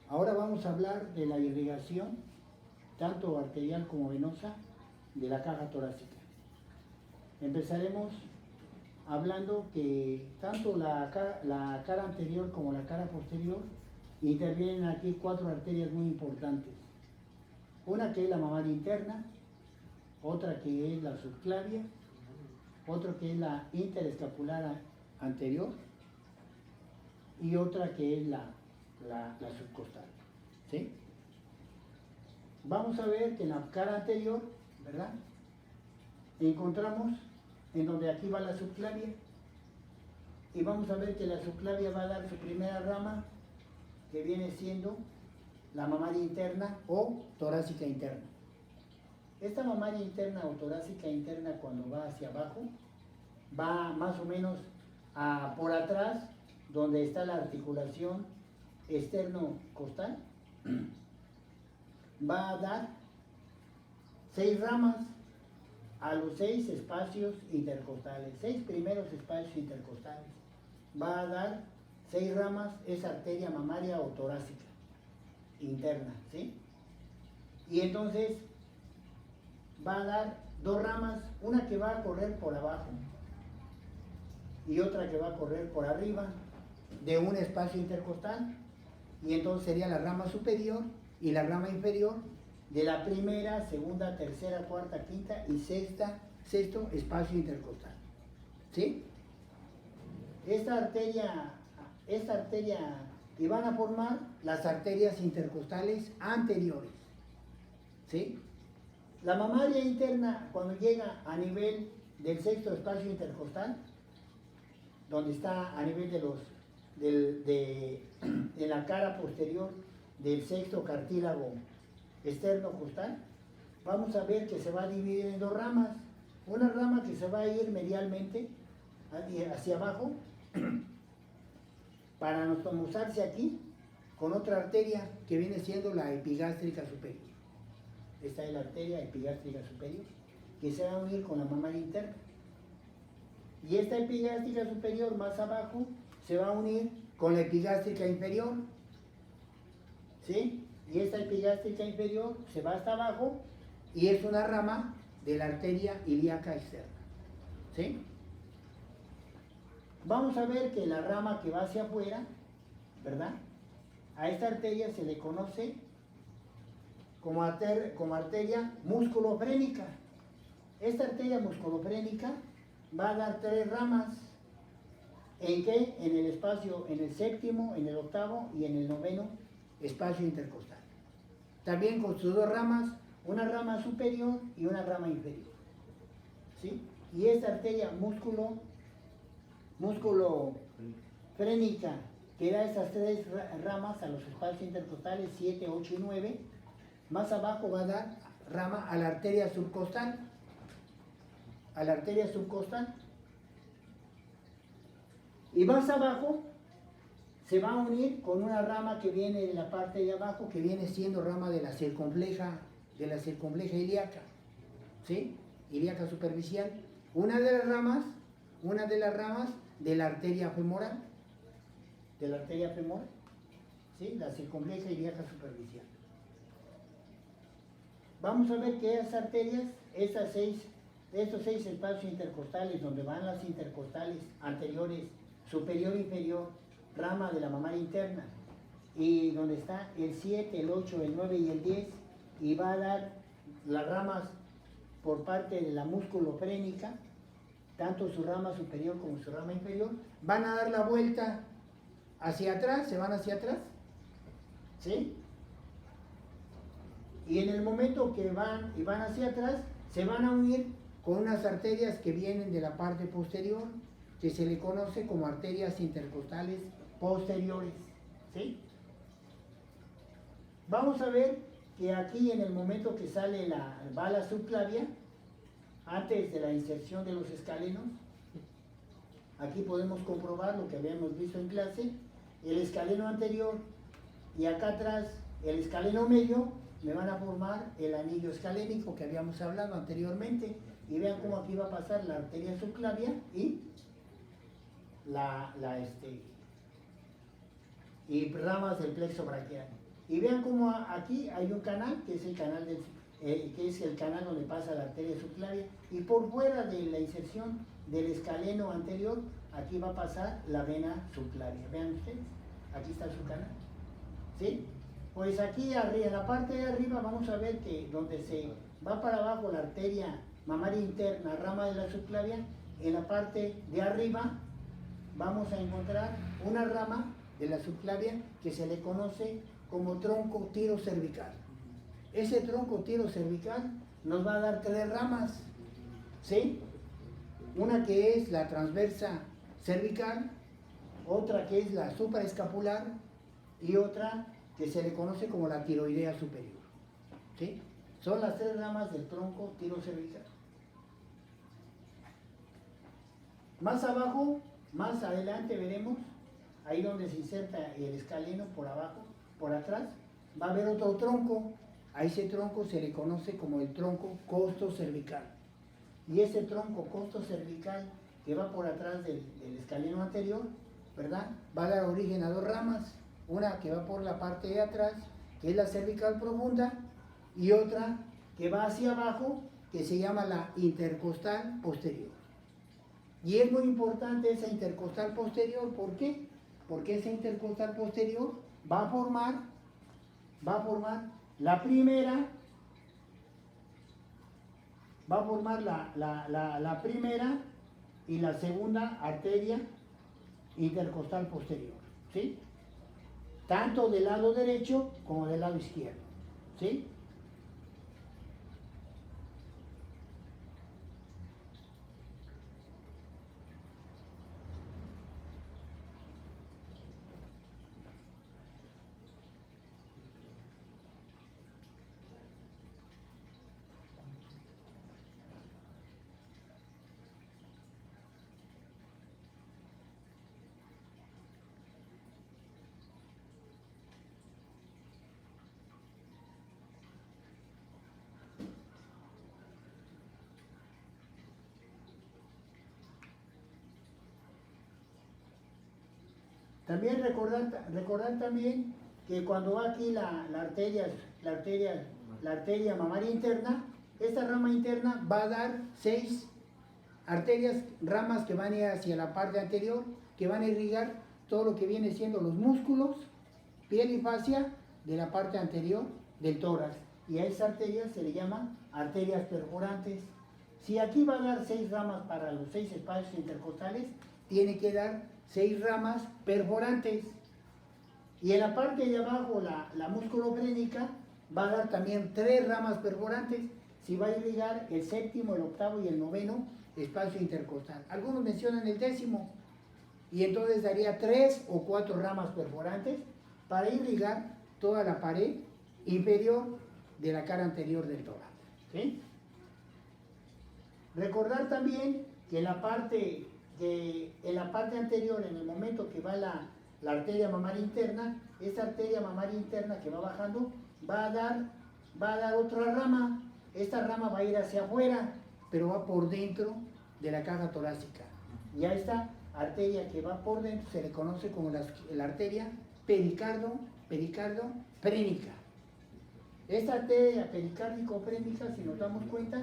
Ahora vamos a hablar de la irrigación, tanto arterial como venosa, de la caja torácica. Empezaremos hablando que tanto la cara anterior como la cara posterior intervienen aquí 4 arterias muy importantes. Una que es la mamaria interna, otra que es la subclavia, otra que es la interescapular anterior y otra que es la subcostal. ¿Sí? Vamos a ver que en la cara anterior, ¿verdad?, encontramos en donde aquí va la subclavia, y vamos a ver que la subclavia va a dar su primera rama, que viene siendo la mamaria interna o torácica interna. Esta mamaria interna o torácica interna, cuando va hacia abajo, va más o menos por atrás, donde está la articulación externo-costal, va a dar 6 ramas a los 6 espacios intercostales, 6 primeros espacios intercostales. Va a dar 6 ramas, esa arteria mamaria o torácica interna, ¿sí? Y entonces va a dar 2 ramas, una que va a correr por abajo y otra que va a correr por arriba de un espacio intercostal, y entonces sería la rama superior y la rama inferior de la primera, segunda, tercera, cuarta, quinta y sexto espacio intercostal. ¿Sí? Esta arteria que van a formar las arterias intercostales anteriores. ¿Sí? La mamaria interna, cuando llega a nivel del sexto espacio intercostal, donde está a nivel de la cara posterior del sexto cartílago externo costal, vamos a ver que se va a dividir en 2 ramas. Una rama que se va a ir medialmente hacia abajo para anastomosarse aquí con otra arteria que viene siendo la epigástrica superior. Esta es la arteria epigástrica superior, que se va a unir con la mamaria interna. Y esta epigástrica superior más abajo se va a unir con la epigástrica inferior. ¿Sí? Y esta epigástrica inferior se va hasta abajo y es una rama de la arteria ilíaca externa. ¿Sí? Vamos a ver que la rama que va hacia afuera, ¿verdad?, a esta arteria se le conoce como arteria musculofrénica. Esta arteria musculofrénica va a dar 3 ramas. ¿En qué? En el espacio, en el séptimo, en el octavo y en el noveno espacio intercostal. También con sus 2 ramas, una rama superior y una rama inferior. ¿Sí? Y esta arteria musculofrénica que da esas 3 ramas a los espacios intercostales 7, 8 y 9, más abajo va a dar rama a la arteria subcostal. A la arteria subcostal. Y más abajo se va a unir con una rama que viene de la parte de abajo, que viene siendo rama de la circunfleja ilíaca, ¿sí? Ilíaca superficial. Una de las ramas de la arteria femoral, ¿sí? La circunfleja ilíaca superficial. Vamos a ver que esas arterias, estos 6 espacios intercostales, donde van las intercostales anteriores, superior e inferior, rama de la mamaria interna, y donde está el 7, el 8, el 9 y el 10, y va a dar las ramas por parte de la musculofrénica, tanto su rama superior como su rama inferior, van a dar la vuelta hacia atrás, se van hacia atrás, ¿sí? Y en el momento que van hacia atrás, se van a unir con unas arterias que vienen de la parte posterior, que se le conoce como arterias intercostales posteriores. ¿Sí? Vamos a ver que aquí, en el momento que va la subclavia, antes de la inserción de los escalenos, aquí podemos comprobar lo que habíamos visto en clase: el escaleno anterior y acá atrás el escaleno medio me van a formar el anillo escalénico que habíamos hablado anteriormente. Y vean cómo aquí va a pasar la arteria subclavia y y ramas del plexo braquial. Y vean cómo aquí hay un canal, que es el canal donde pasa la arteria subclavia, y por fuera de la inserción del escaleno anterior, aquí va a pasar la vena subclavia. Vean ustedes, aquí está su canal. ¿Sí? Pues aquí arriba, en la parte de arriba, vamos a ver que donde se va para abajo la arteria mamaria interna, rama de la subclavia, en la parte de arriba vamos a encontrar una rama de la subclavia que se le conoce como tronco tiro cervical. Ese tronco tiro cervical nos va a dar 3 ramas, ¿sí? Una que es la transversa cervical, otra que es la supraescapular y otra que se le conoce como la tiroidea superior, ¿sí? Son las 3 ramas del tronco tiro cervical. Más abajo, más adelante veremos, ahí donde se inserta el escaleno por abajo, por atrás, va a haber otro tronco. A ese tronco se le conoce como el tronco costo-cervical. Y ese tronco costo-cervical que va por atrás del escaleno anterior, ¿verdad? Va a dar origen a 2 ramas. Una que va por la parte de atrás, que es la cervical profunda, y otra que va hacia abajo, que se llama la intercostal posterior. Y es muy importante esa intercostal posterior, ¿por qué? Porque esa intercostal posterior va a formar la primera, la primera y la segunda arteria intercostal posterior, ¿sí? Tanto del lado derecho como del lado izquierdo, ¿sí? También recordar también que cuando va aquí la arteria mamaria interna, esta rama interna va a dar 6 arterias, ramas que van a ir hacia la parte anterior, que van a irrigar todo lo que viene siendo los músculos, piel y fascia de la parte anterior del tórax. Y a esas arterias se le llama arterias perforantes. Si aquí va a dar 6 ramas para los 6 espacios intercostales, tiene que dar 6 ramas perforantes. Y en la parte de abajo, la musculofrénica va a dar también 3 ramas perforantes, si va a irrigar el 7º, el 8º y el 9º espacio intercostal. Algunos mencionan el 10º, y entonces daría 3 o 4 ramas perforantes para irrigar toda la pared inferior de la cara anterior del tórax, ¿sí? Recordar también que en la parte anterior, en el momento que va la arteria mamaria interna, esa arteria mamaria interna que va bajando va a dar otra rama. Esta rama va a ir hacia afuera, pero va por dentro de la caja torácica. Y a esta arteria que va por dentro se le conoce como la arteria pericárdico-prénica. Esta arteria pericárdico-prénica, si nos damos cuenta,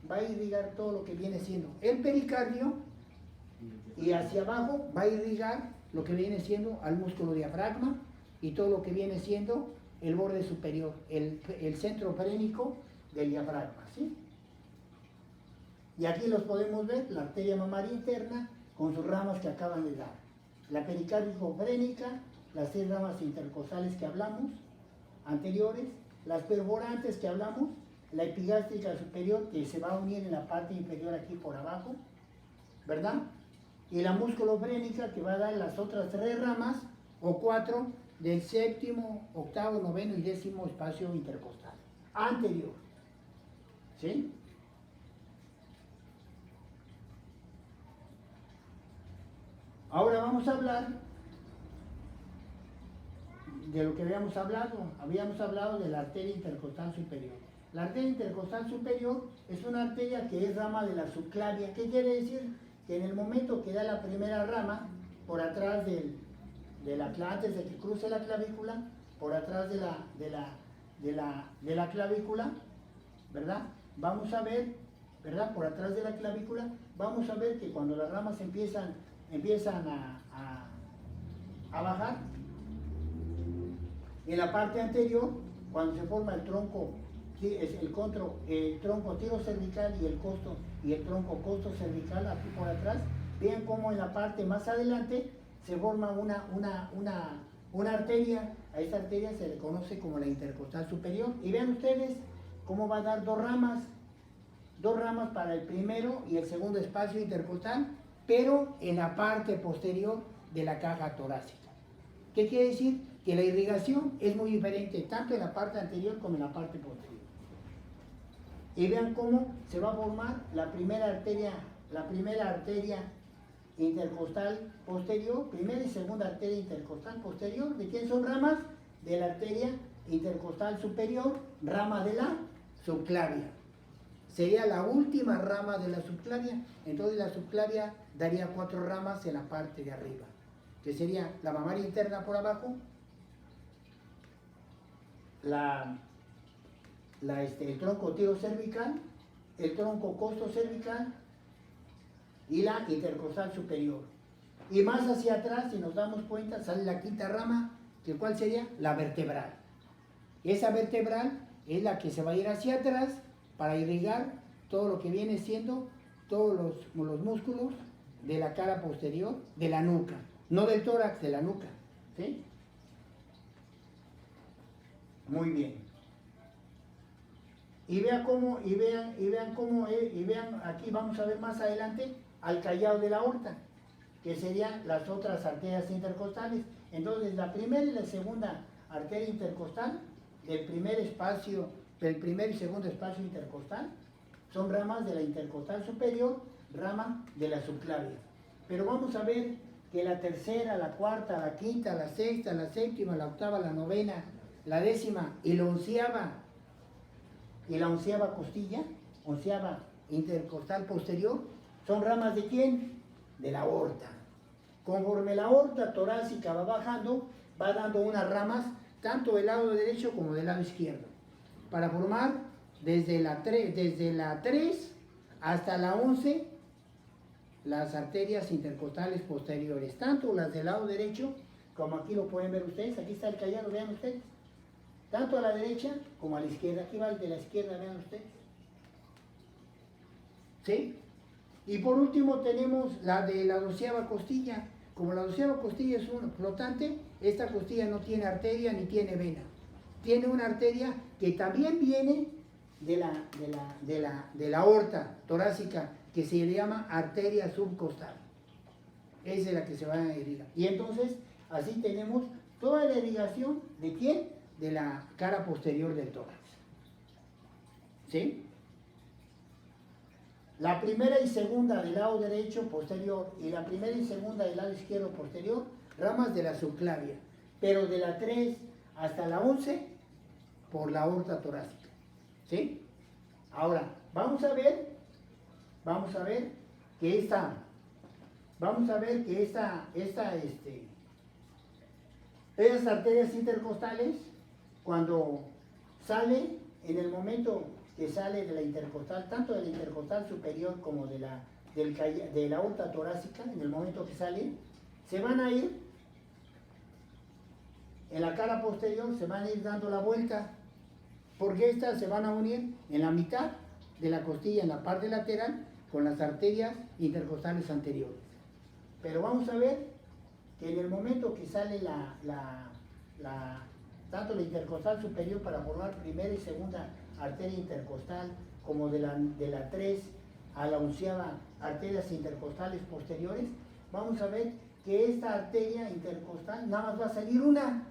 va a irrigar todo lo que viene siendo el pericardio, y hacia abajo va a irrigar lo que viene siendo al músculo diafragma y todo lo que viene siendo el borde superior, el centro frénico del diafragma, ¿sí? Y aquí los podemos ver, la arteria mamaria interna con sus ramas que acaban de dar. La pericárdico-frénica, las 6 ramas intercostales que hablamos, anteriores, las perforantes que hablamos, la epigástrica superior que se va a unir en la parte inferior aquí por abajo, ¿verdad? Y la musculofrénica que va a dar las otras 3 ramas o 4 del 7º, 8º, 9º y 10º espacio intercostal anterior, ¿sí? Ahora vamos a hablar de lo que habíamos hablado. Habíamos hablado de la arteria intercostal superior. La arteria intercostal superior es una arteria que es rama de la subclavia. ¿Qué quiere decir? Que en el momento que da la primera rama, por atrás antes de que cruce la clavícula, por atrás de la clavícula, ¿verdad? Vamos a ver, ¿verdad? Por atrás de la clavícula, vamos a ver que cuando las ramas empiezan a bajar, en la parte anterior, cuando se forma el tronco, el tronco tiro cervical y el tronco costo cervical aquí por atrás, vean cómo en la parte más adelante se forma una arteria. A esta arteria se le conoce como la intercostal superior. Y vean ustedes cómo va a dar dos ramas para el primero y el segundo espacio intercostal, pero en la parte posterior de la caja torácica. ¿Qué quiere decir? Que la irrigación es muy diferente, tanto en la parte anterior como en la parte posterior. Y vean cómo se va a formar la primera arteria intercostal posterior, primera y segunda arteria intercostal posterior. ¿De quién son ramas? De la arteria intercostal superior, rama de la subclavia. Sería la última rama de la subclavia. Entonces la subclavia daría 4 ramas en la parte de arriba, que sería la mamaria interna por abajo, el tronco tiro cervical, el tronco costo cervical y la intercostal superior. Y más hacia atrás, si nos damos cuenta, sale la quinta rama, que ¿cuál sería? La vertebral. Esa vertebral es la que se va a ir hacia atrás para irrigar todo lo que viene siendo todos los músculos de la cara posterior, de la nuca, no del tórax, de la nuca, ¿sí? Muy bien. Y vean cómo, aquí vamos a ver más adelante al callado de la aorta, que serían las otras arterias intercostales. Entonces, la primera y la segunda arteria intercostal, del primer y segundo espacio intercostal, son ramas de la intercostal superior, rama de la subclavia. Pero vamos a ver que la tercera, la cuarta, la quinta, la sexta, la séptima, la octava, la novena, la décima y la onceava costilla, onceava intercostal posterior, son ramas ¿de quién? De la aorta. Conforme la aorta torácica va bajando, va dando unas ramas, tanto del lado derecho como del lado izquierdo, para formar desde la 3 hasta la 11 las arterias intercostales posteriores, tanto las del lado derecho, como aquí lo pueden ver ustedes, aquí está el callado, vean ustedes, tanto a la derecha como a la izquierda. Aquí va el de la izquierda, vean ustedes. ¿Sí? Y por último tenemos la de la 12ª costilla. Como la 12ª costilla es un flotante, esta costilla no tiene arteria ni tiene vena. Tiene una arteria que también viene de la aorta torácica, que se llama arteria subcostal. Esa es la que se va a irrigar. Y entonces, así tenemos toda la irrigación ¿de quién? De la cara posterior del tórax. ¿Sí? La primera y segunda del lado derecho posterior y la primera y segunda del lado izquierdo posterior, ramas de la subclavia, pero de la 3 hasta la 11 por la aorta torácica. ¿Sí? Ahora, vamos a ver que esas arterias intercostales, cuando sale, en el momento que sale de la intercostal, tanto de la intercostal superior como de la aorta torácica, en el momento que sale, se van a ir, en la cara posterior, se van a ir dando la vuelta, porque estas se van a unir en la mitad de la costilla, en la parte lateral, con las arterias intercostales anteriores. Pero vamos a ver que en el momento que sale tanto la intercostal superior para formar primera y segunda arteria intercostal, como de la 3 a la 11ª arterias intercostales posteriores, vamos a ver que esta arteria intercostal nada más va a salir una,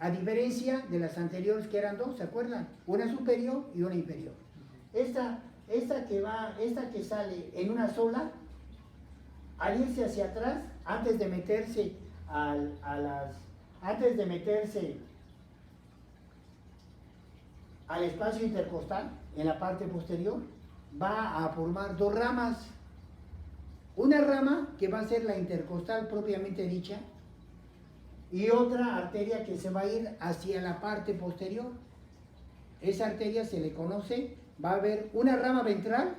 a diferencia de las anteriores que eran dos, ¿se acuerdan? Una superior y una inferior. Esta que sale en una sola, al irse hacia atrás, antes de meterse al espacio intercostal, en la parte posterior, va a formar dos ramas. Una rama que va a ser la intercostal propiamente dicha, y otra arteria que se va a ir hacia la parte posterior. Esa arteria se le conoce, va a haber una rama ventral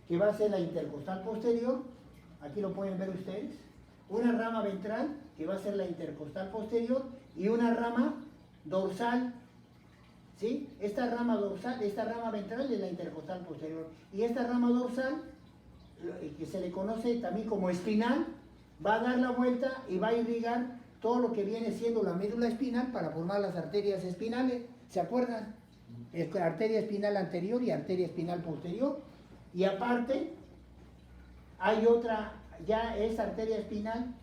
que va a ser la intercostal posterior, aquí lo pueden ver ustedes, una rama ventral que va a ser la intercostal posterior y una rama dorsal, ¿sí? Esta rama dorsal, esta rama ventral es la intercostal posterior y esta rama dorsal, que se le conoce también como espinal, va a dar la vuelta y va a irrigar todo lo que viene siendo la médula espinal para formar las arterias espinales, ¿se acuerdan? Arteria espinal anterior y arteria espinal posterior, y aparte hay otra, ya es arteria espinal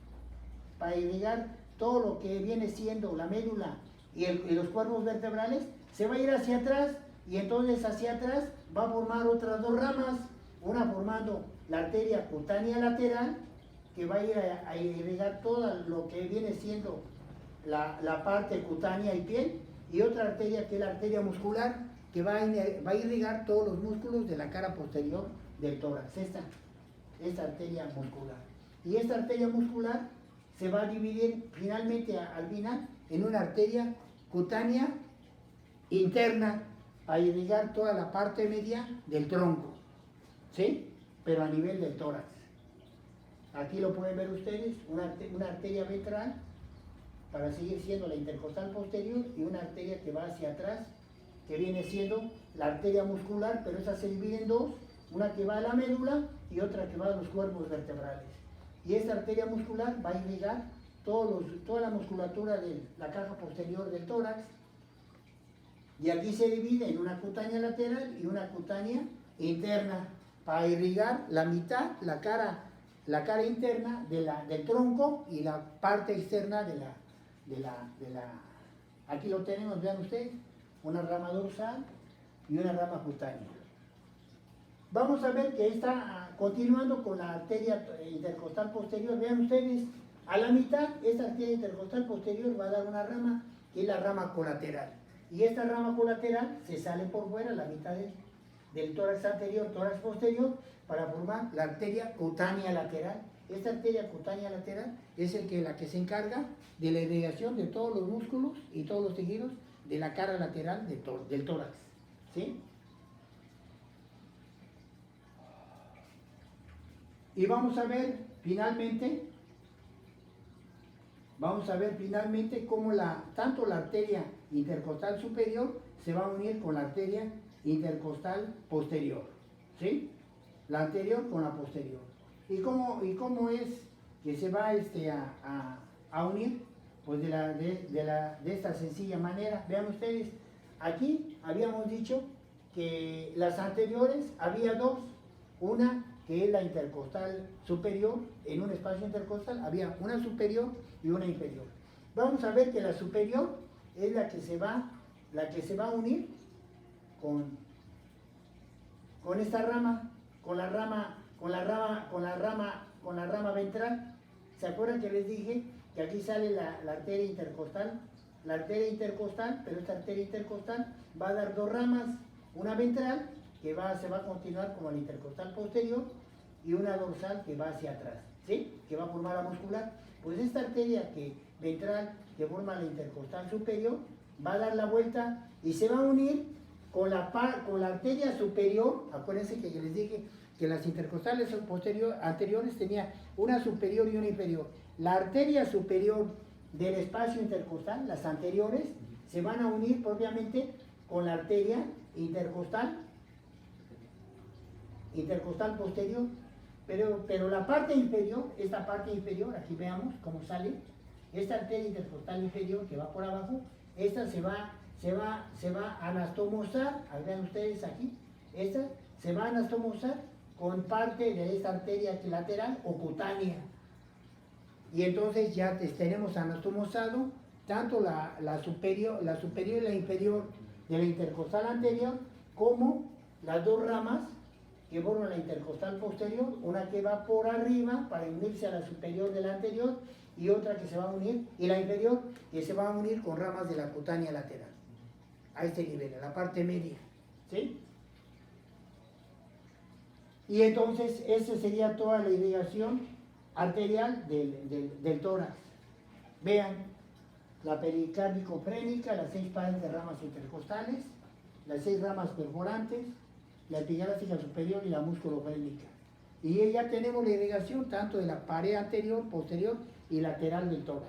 para irrigar todo lo que viene siendo la médula y los cuerpos vertebrales, se va a ir hacia atrás y entonces hacia atrás va a formar otras dos ramas, una formando la arteria cutánea lateral que va a ir a irrigar todo lo que viene siendo la parte cutánea y piel, y otra arteria que es la arteria muscular que va a irrigar todos los músculos de la cara posterior del tórax, esta arteria muscular. Y esta arteria muscular se va a dividir finalmente al final en una arteria cutánea interna a irrigar toda la parte media del tronco, ¿sí? Pero a nivel del tórax. Aquí lo pueden ver ustedes, una arteria ventral para seguir siendo la intercostal posterior y una arteria que va hacia atrás, que viene siendo la arteria muscular, pero esa se divide en dos, una que va a la médula y otra que va a los cuerpos vertebrales. Y esta arteria muscular va a irrigar toda la musculatura de la caja posterior del tórax, y aquí se divide en una cutánea lateral y una cutánea interna para irrigar la mitad, la cara interna del tronco y la parte externa aquí lo tenemos, vean ustedes, una rama dorsal y una rama cutánea. Vamos a ver que está continuando con la arteria intercostal posterior. Vean ustedes, a la mitad, esta arteria intercostal posterior va a dar una rama, que es la rama colateral. Y esta rama colateral se sale por fuera, la mitad del tórax anterior, tórax posterior, para formar la arteria cutánea lateral. Esta arteria cutánea lateral es la que se encarga de la irrigación de todos los músculos y todos los tejidos de la cara lateral del tórax, ¿sí? Y vamos a ver finalmente cómo tanto la arteria intercostal superior se va a unir con la arteria intercostal posterior, ¿sí? La anterior con la posterior. ¿Y cómo es que se va a unir? Pues de esta sencilla manera. Vean ustedes, aquí habíamos dicho que las anteriores había dos, una que es la intercostal superior, en un espacio intercostal había una superior y una inferior. Vamos a ver que la superior es la que se va a unir con esta rama, con la rama ventral. ¿Se acuerdan que les dije que aquí sale la arteria intercostal? La arteria intercostal, pero esta arteria intercostal va a dar dos ramas, una ventral que se va a continuar como la intercostal posterior y una dorsal que va hacia atrás, ¿sí? Que va a formar la muscular. Pues esta arteria ventral que forma la intercostal superior va a dar la vuelta y se va a unir con la arteria superior. Acuérdense que yo les dije que las intercostales anteriores tenían una superior y una inferior. La arteria superior del espacio intercostal, las anteriores, se van a unir propiamente con la arteria intercostal posterior, pero la parte inferior, esta parte inferior, aquí veamos cómo sale, esta arteria intercostal inferior que va por abajo, esta se va a anastomosar, vean ustedes aquí, esta se va a anastomosar con parte de esta arteria lateral o cutánea, y entonces ya tenemos anastomosado tanto la superior y la inferior de la intercostal anterior, como las dos ramas que forman la intercostal posterior, una que va por arriba para unirse a la superior de la anterior y otra que se va a unir, y la inferior que se va a unir con ramas de la cutánea lateral, a este nivel, a la parte media, ¿sí? Y entonces esa sería toda la irrigación arterial del tórax. Vean, la pericárdico-frénica, las 6 pares de ramas intercostales, las 6 ramas perforantes, la epigráfica superior y la musculofrénica. Y ya tenemos la irrigación tanto de la pared anterior, posterior y lateral del tórax.